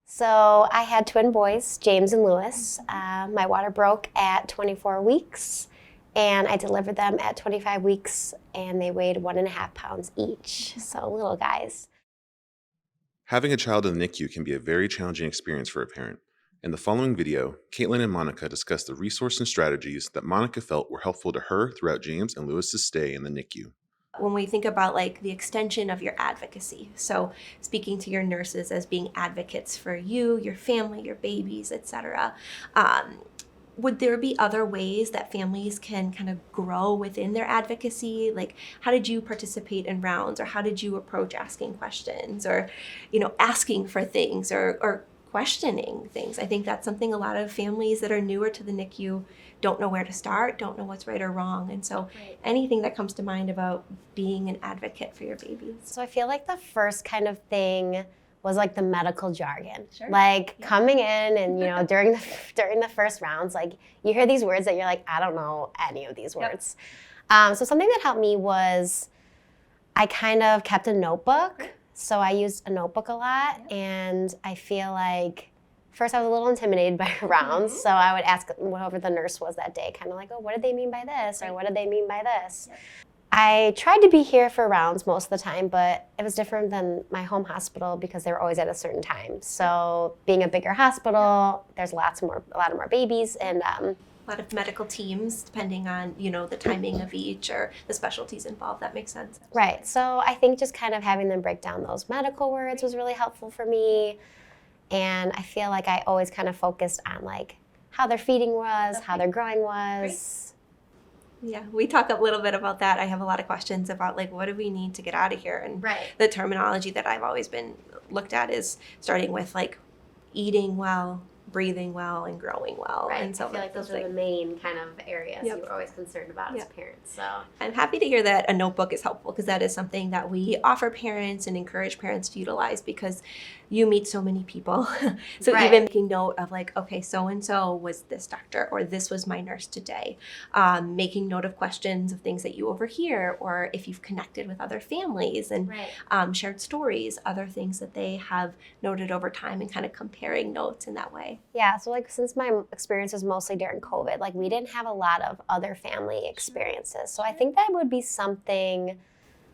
So I had twin boys, James and Lewis. My water broke at 24 weeks, and I delivered them at 25 weeks, and they weighed 1.5 pounds each, so little guys. Having a child in the NICU can be a very challenging experience for a parent. In the following video, Caitlin and Monica discuss the resources and strategies that Monica felt were helpful to her throughout James and Lewis's stay in the NICU. When we think about like the extension of your advocacy, so speaking to your nurses as being advocates for you, your family, your babies, etc., would there be other ways that families can kind of grow within their advocacy? Like, how did you participate in rounds, or how did you approach asking questions, or, asking for things, or questioning things? I think that's something a lot of families that are newer to the NICU don't know where to start, don't know what's right or wrong. And so anything that comes to mind about being an advocate for your babies. So I feel like the first kind of thing was like the medical jargon. Sure. Coming in and, during the first rounds, like you hear these words that you're like, I don't know any of these words. So something that helped me was I kind of kept a notebook. So I used a notebook a lot, and I feel like first I was a little intimidated by rounds, so I would ask whoever the nurse was that day, kind of like, oh, what did they mean by this? Or what did they mean by this? I tried to be here for rounds most of the time, but it was different than my home hospital because they were always at a certain time. So being a bigger hospital, there's a lot more babies, and a lot of medical teams, depending on, the timing of each or the specialties involved. That makes sense. Right. So I think just kind of having them break down those medical words was really helpful for me. And I feel like I always kind of focused on like how their feeding was, how their growing was. Yeah, we talk a little bit about that. I have a lot of questions about like, what do we need to get out of here? And the terminology that I've always been looked at is starting with like eating well, breathing well, and growing well. Right. And so I feel like those are the main kind of areas you were always concerned about as parents. So I'm happy to hear that a notebook is helpful, because that is something that we offer parents and encourage parents to utilize, because you meet so many people. So even making note of like, okay, so-and-so was this doctor, or this was my nurse today. Making note of questions of things that you overhear, or if you've connected with other families and shared stories, other things that they have noted over time, and kind of comparing notes in that way. Yeah, so like since my experience was mostly during COVID, like we didn't have a lot of other family experiences. So I think that would be something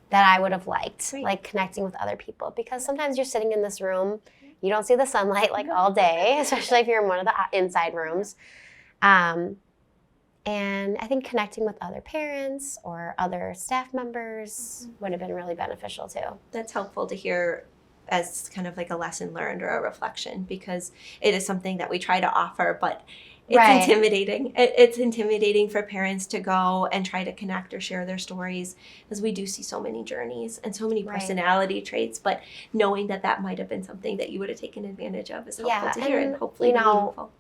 that I would have liked, like connecting with other people, because sometimes you're sitting in this room, you don't see the sunlight like all day, especially if you're in one of the inside rooms. And I think connecting with other parents or other staff members would have been really beneficial too. That's helpful to hear as kind of like a lesson learned or a reflection, because it is something that we try to offer, but it's intimidating. It's intimidating for parents to go and try to connect or share their stories, because we do see so many journeys and so many personality traits, but knowing that might have been something that you would have taken advantage of is helpful to hear, and hopefully meaningful.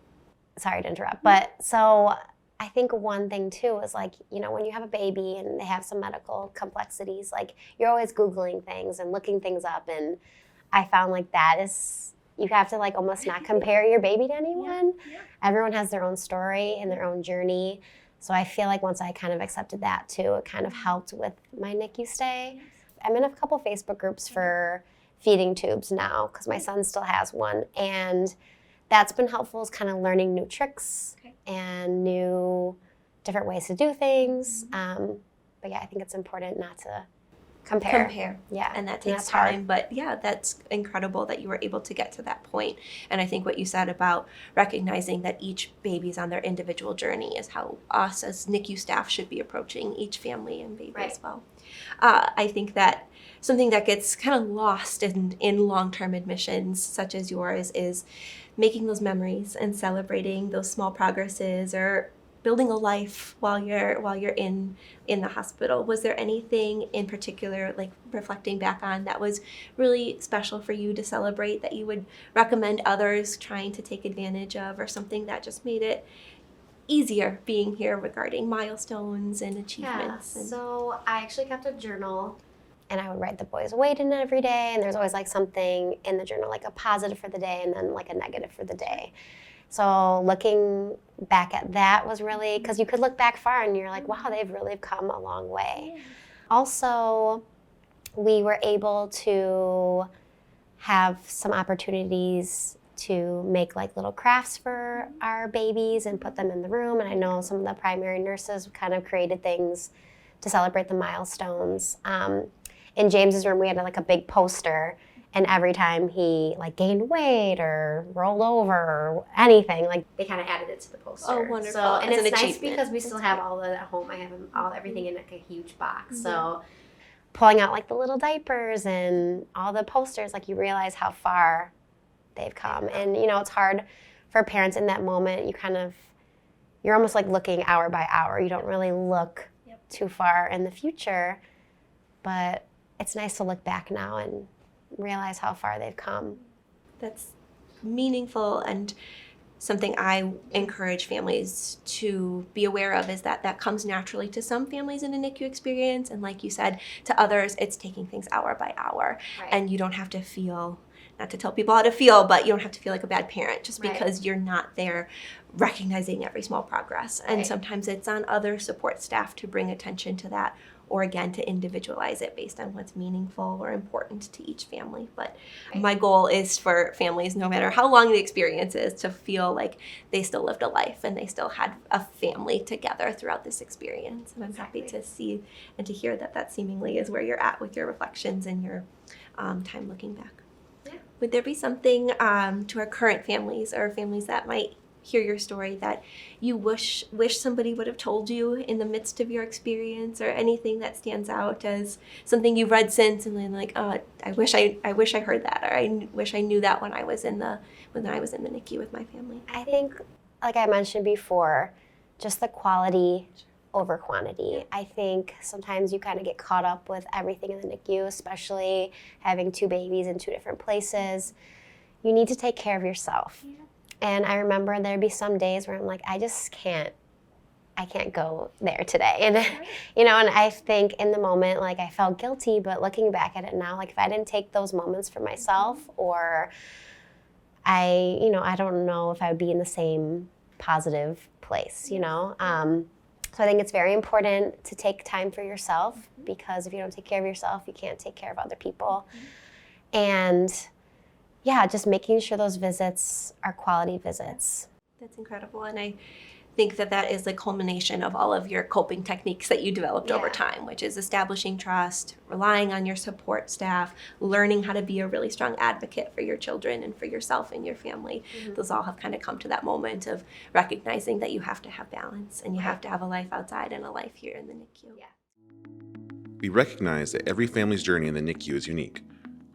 Sorry to interrupt, but so I think one thing too is like, when you have a baby and they have some medical complexities, like you're always Googling things and looking things up, and I found like that is, you have to like almost not compare your baby to anyone. Everyone has their own story and their own journey. So I feel like once I kind of accepted that too, it kind of helped with my NICU stay. I'm in a couple Facebook groups for feeding tubes now, because my son still has one. And that's been helpful, is kind of learning new tricks and new different ways to do things. But yeah, I think it's important not to compare. Yeah, and that takes time. But yeah, that's incredible that you were able to get to that point. And I think what you said about recognizing that each baby's on their individual journey is how us as NICU staff should be approaching each family and baby as well. I think that something that gets kind of lost in long-term admissions such as yours is making those memories and celebrating those small progresses, or building a life while you're in the hospital. Was there anything in particular, like reflecting back on, that was really special for you to celebrate, that you would recommend others trying to take advantage of, or something that just made it easier being here regarding milestones and achievements? So I actually kept a journal, and I would write the boys' weight in every day, and there's always like something in the journal, like a positive for the day and then like a negative for the day. So looking back at that was really, because you could look back far and you're like, wow, they've really come a long way. Also, we were able to have some opportunities to make like little crafts for our babies and put them in the room. And I know some of the primary nurses kind of created things to celebrate the milestones. In James's room, we had like a big poster, and every time he like gained weight or rolled over or anything, like they kind of added it to the poster. Oh, wonderful. So, and As an it's nice achievement. because we still have all the at home. I have everything in like a huge box. So pulling out like the little diapers and all the posters, like you realize how far they've come. And you know, it's hard for parents in that moment. You're almost like looking hour by hour. You don't really look too far in the future, but it's nice to look back now and realize how far they've come. That's meaningful, and something I encourage families to be aware of is that comes naturally to some families in a NICU experience, and like you said, to others it's taking things hour by hour. Right. And you don't have to feel, not to tell people how to feel, but you don't have to feel like a bad parent just because you're not there recognizing every small progress. And sometimes it's on other support staff to bring attention to that, or again, to individualize it based on what's meaningful or important to each family. But my goal is for families, no matter how long the experience is, to feel like they still lived a life and they still had a family together throughout this experience. And I'm happy to see and to hear that seemingly is where you're at with your reflections and your time looking back. Yeah. Would there be something to our current families or families that might hear your story that you wish somebody would have told you in the midst of your experience, or anything that stands out as something you've read since and then like, oh, I wish I heard that, or I wish I knew that when I was in the NICU with my family? I think, like I mentioned before, just the quality over quantity. I think sometimes you kind of get caught up with everything in the NICU, especially having 2 babies in 2 different places. You need to take care of yourself. Yeah. And I remember there'd be some days where I'm like, I can't go there today. And, you know, and I think in the moment, like I felt guilty, but looking back at it now, like if I didn't take those moments for myself, or I don't know if I would be in the same positive place, you know? So I think it's very important to take time for yourself, because if you don't take care of yourself, you can't take care of other people. And yeah, just making sure those visits are quality visits. That's incredible. And I think that is the culmination of all of your coping techniques that you developed over time, which is establishing trust, relying on your support staff, learning how to be a really strong advocate for your children and for yourself and your family. Those all have kind of come to that moment of recognizing that you have to have balance and you have to have a life outside and a life here in the NICU. Yeah. We recognize that every family's journey in the NICU is unique.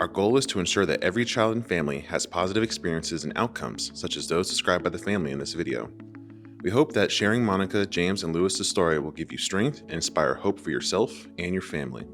Our goal is to ensure that every child and family has positive experiences and outcomes, such as those described by the family in this video. We hope that sharing Monica, James, and Lewis's story will give you strength and inspire hope for yourself and your family.